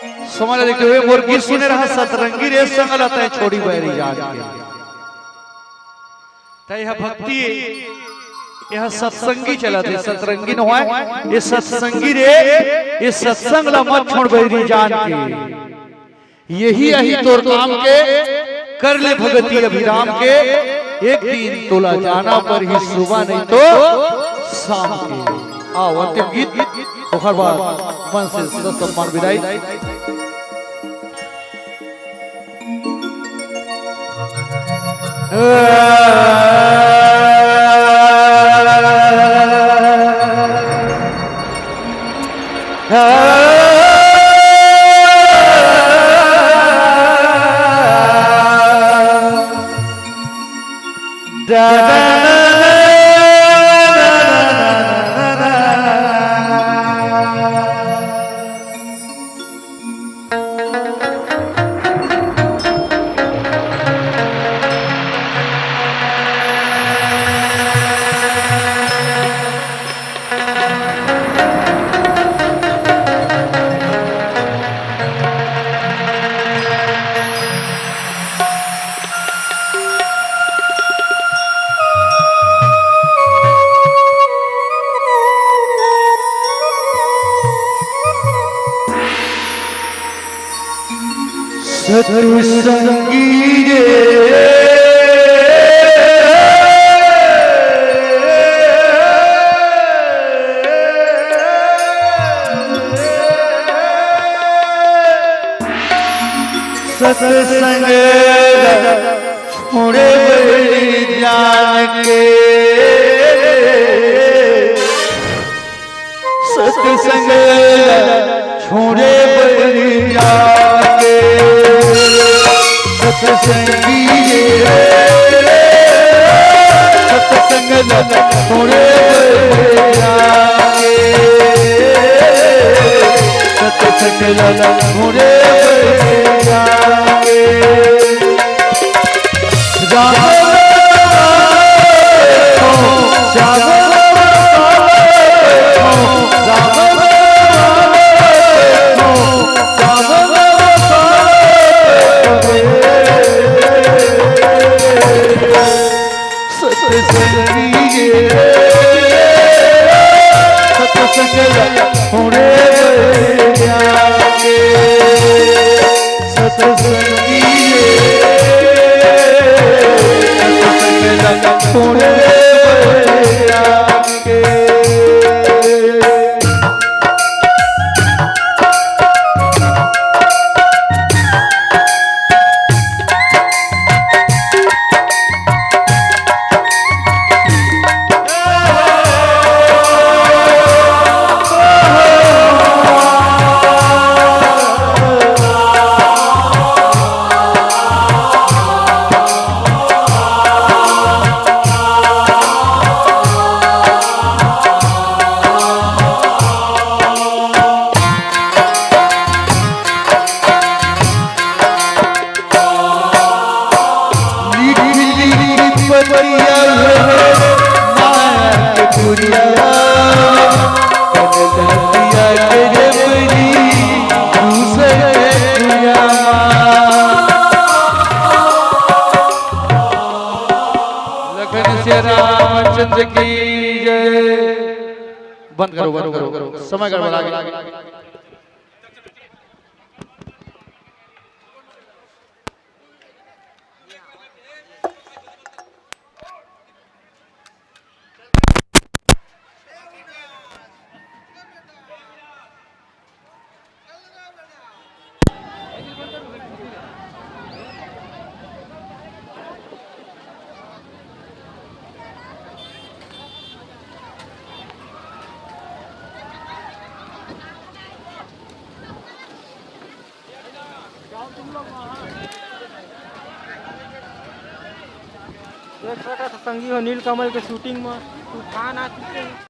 समझ देखते हुए मुर्गी सुने रहा सतरंगी रे संग लता है छोड़ी बैरी जान के तय यह भक्ति यह सत्संगी चला थे सतरंगी न हुआ ये सत्संगी रे ये सत्संग ला मत छोड़ बैरी जान के यही यही तोर काम के कर ले भगती अभिराम के एक दिन तोला जाना पर ही सुबह नहीं तो शाम के आओ अंतिम गीत ओखर बाद मन से सदा सम्मान विदाई सत्संगी रे सत्संग छोड़े जान के सत्संग छोड़े जान के सत्संगी सत्संग छोड़े सत्संग छोड़े रामचंद्र की जय। बंद करो समय गड़बड़ा गया। एक छोटा सा संगी हो नीलकमल के शूटिंग में तूफान आ चुके हैं।